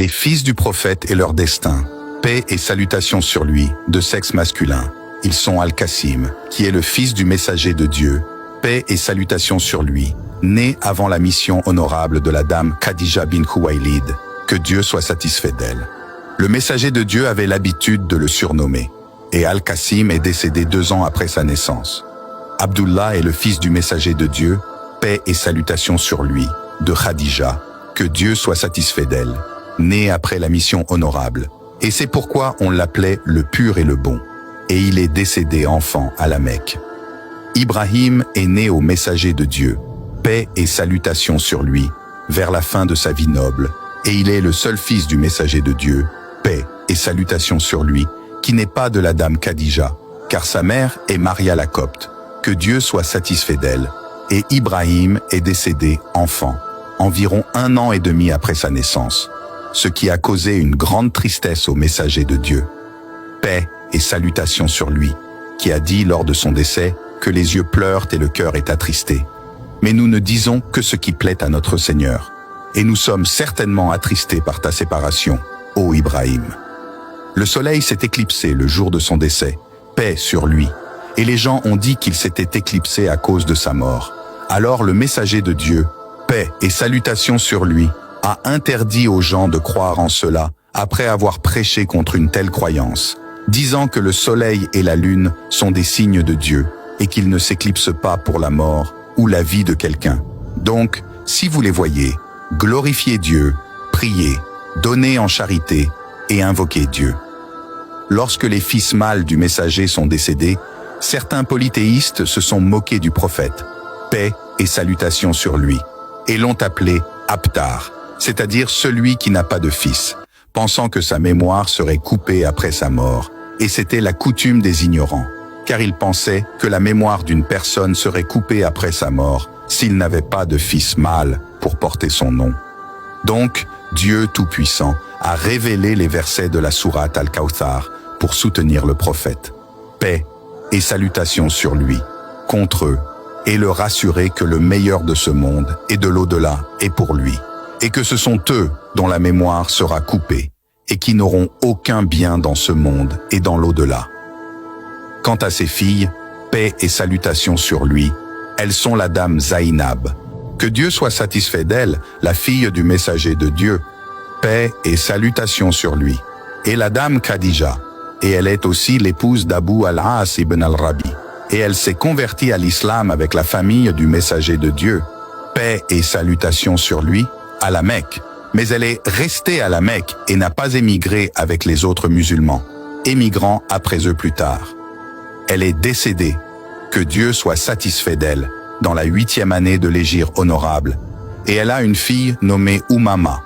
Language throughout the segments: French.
les fils du prophète et leur destin. Paix et salutations sur lui, de sexe masculin. Ils sont Al-Qasim, qui est le fils du messager de Dieu. Paix et salutations sur lui, né avant la mission honorable de la dame Khadija bin Khuwaylid, que Dieu soit satisfait d'elle. Le messager de Dieu avait l'habitude de le surnommer, et Al-Qasim est décédé 2 ans après sa naissance. Abdullah est le fils du messager de Dieu, paix et salutations sur lui, de Khadija, que Dieu soit satisfait d'elle, né après la mission honorable, et c'est pourquoi on l'appelait le pur et le bon, et il est décédé enfant à la Mecque. Ibrahim est né au messager de Dieu, paix et salutations sur lui, vers la fin de sa vie noble, et il est le seul fils du messager de Dieu, paix et salutations sur lui, qui n'est pas de la dame Khadija, car sa mère est Maria la Copte, que Dieu soit satisfait d'elle, et Ibrahim est décédé enfant, environ 1 an et demi après sa naissance, ce qui a causé une grande tristesse au messager de Dieu. Paix et salutations sur lui, qui a dit lors de son décès que les yeux pleurent et le cœur est attristé. Mais nous ne disons que ce qui plaît à notre Seigneur, et nous sommes certainement attristés par ta séparation, ô Ibrahim. Le soleil s'est éclipsé le jour de son décès, paix sur lui, et les gens ont dit qu'il s'était éclipsé à cause de sa mort. Alors le messager de Dieu, paix et salutations sur lui, a interdit aux gens de croire en cela après avoir prêché contre une telle croyance, disant que le soleil et la lune sont des signes de Dieu et qu'ils ne s'éclipsent pas pour la mort ou la vie de quelqu'un. Donc, si vous les voyez, glorifiez Dieu, priez, donnez en charité et invoquez Dieu. Lorsque les fils mâles du messager sont décédés, certains polythéistes se sont moqués du prophète, paix et salutations sur lui, et l'ont appelé Abtar, c'est-à-dire celui qui n'a pas de fils, pensant que sa mémoire serait coupée après sa mort, et c'était la coutume des ignorants, car ils pensaient que la mémoire d'une personne serait coupée après sa mort s'il n'avait pas de fils mâle pour porter son nom. Donc, Dieu Tout-Puissant a révélé les versets de la sourate Al-Kawthar pour soutenir le prophète. Paix et salutations sur lui, contre eux, et le rassurer que le meilleur de ce monde et de l'au-delà est pour lui, et que ce sont eux dont la mémoire sera coupée, et qui n'auront aucun bien dans ce monde et dans l'au-delà. Quant à ses filles, paix et salutations sur lui, elles sont la dame Zainab, que Dieu soit satisfait d'elle, la fille du messager de Dieu, paix et salutations sur lui, et la dame Khadija, et elle est aussi l'épouse d'Abu al-As ibn al-Rabi, et elle s'est convertie à l'islam avec la famille du messager de Dieu, paix et salutations sur lui, à la Mecque, mais elle est restée à la Mecque et n'a pas émigré avec les autres musulmans, émigrant après eux plus tard. Elle est décédée, que Dieu soit satisfait d'elle, dans la 8e année de l'hégire honorable, et elle a une fille nommée Umama,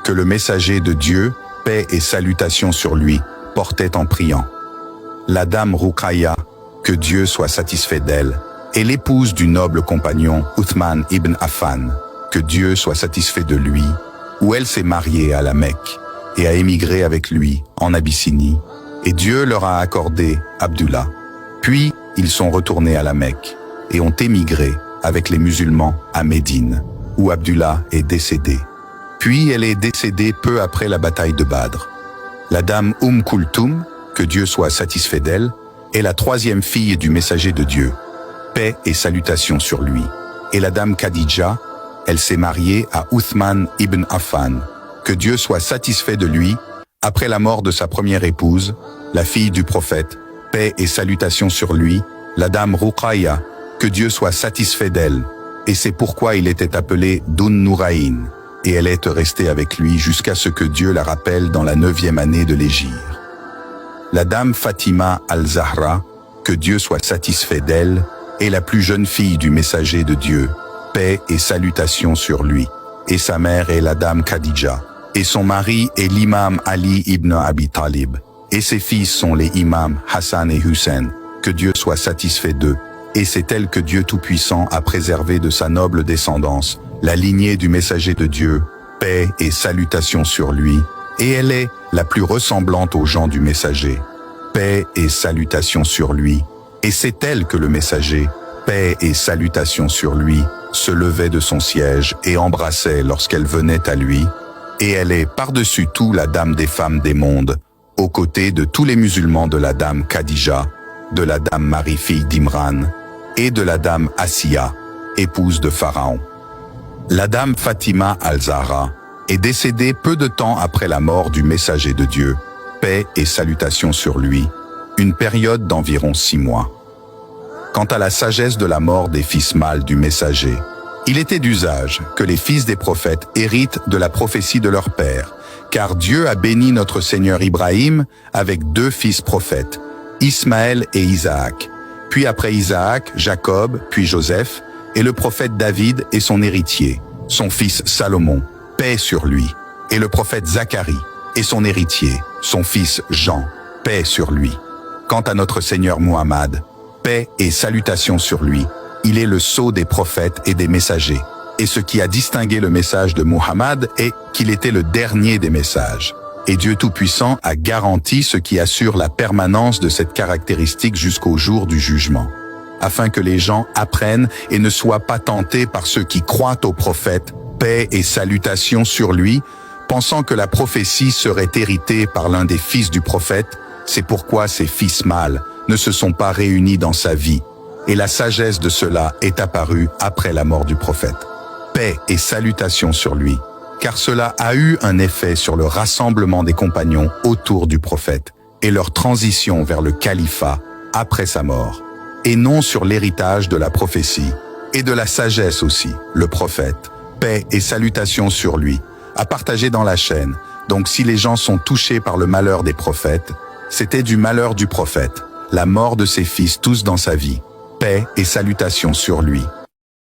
que le messager de Dieu, paix et salutations sur lui, portait en priant. La dame Ruqayya, que Dieu soit satisfait d'elle, est l'épouse du noble compagnon Uthman ibn Affan, que Dieu soit satisfait de lui, où elle s'est mariée à la Mecque et a émigré avec lui en Abyssinie, et Dieu leur a accordé Abdullah. Puis ils sont retournés à la Mecque et ont émigré avec les musulmans à Médine, où Abdullah est décédé. Puis elle est décédée peu après la bataille de Badr. La dame Kulthum, que Dieu soit satisfait d'elle, est la 3e fille du messager de Dieu, paix et salutations sur lui. Et la dame Khadija, elle s'est mariée à Uthman ibn Affan, que Dieu soit satisfait de lui, après la mort de sa première épouse, la fille du prophète, paix et salutations sur lui, la dame Ruqayya, que Dieu soit satisfait d'elle, et c'est pourquoi il était appelé Dun Nourayn, et elle est restée avec lui jusqu'à ce que Dieu la rappelle dans la 9e année de l'hégire. La dame Fatima al-Zahra, que Dieu soit satisfait d'elle, est la plus jeune fille du messager de Dieu, paix et salutations sur lui, et sa mère est la dame Khadija, et son mari est l'imam Ali ibn Abi Talib, et ses fils sont les imams Hassan et Hussein, que Dieu soit satisfait d'eux, et c'est elle que Dieu Tout-Puissant a préservé de sa noble descendance, la lignée du messager de Dieu, paix et salutations sur lui, et elle est la plus ressemblante aux gens du messager, paix et salutations sur lui, et c'est elle que le messager, paix et salutations sur lui, se levait de son siège et embrassait lorsqu'elle venait à lui, et elle est par-dessus tout la dame des femmes des mondes, aux côtés de tous les musulmans de la dame Khadija, de la dame Marie fille d'Imran, et de la dame Asiya, épouse de Pharaon. La dame Fatima al-Zahra est décédée peu de temps après la mort du messager de Dieu, paix et salutations sur lui, une période d'environ 6 mois. Quant à la sagesse de la mort des fils mâles du messager, il était d'usage que les fils des prophètes héritent de la prophétie de leur père, car Dieu a béni notre Seigneur Ibrahim avec 2 fils prophètes, Ismaël et Isaac, puis après Isaac, Jacob, puis Joseph, et le prophète David et son héritier, son fils Salomon, paix sur lui, et le prophète Zacharie et son héritier, son fils Jean, paix sur lui. Quant à notre Seigneur Muhammad, paix et salutations sur lui, il est le sceau des prophètes et des messagers. Et ce qui a distingué le message de Muhammad est qu'il était le dernier des messages. Et Dieu Tout-Puissant a garanti ce qui assure la permanence de cette caractéristique jusqu'au jour du jugement, afin que les gens apprennent et ne soient pas tentés par ceux qui croient au prophète, paix et salutations sur lui, pensant que la prophétie serait héritée par l'un des fils du prophète. C'est pourquoi ses fils mâles ne se sont pas réunis dans sa vie, et la sagesse de cela est apparue après la mort du prophète. Paix et salutations sur lui, car cela a eu un effet sur le rassemblement des compagnons autour du prophète et leur transition vers le califat après sa mort, et non sur l'héritage de la prophétie et de la sagesse aussi. Le prophète, paix et salutations sur lui, a partagé dans la chaîne. Donc si les gens sont touchés par le malheur des prophètes, c'était du malheur du prophète, la mort de ses fils tous dans sa vie. Paix et salutations sur lui.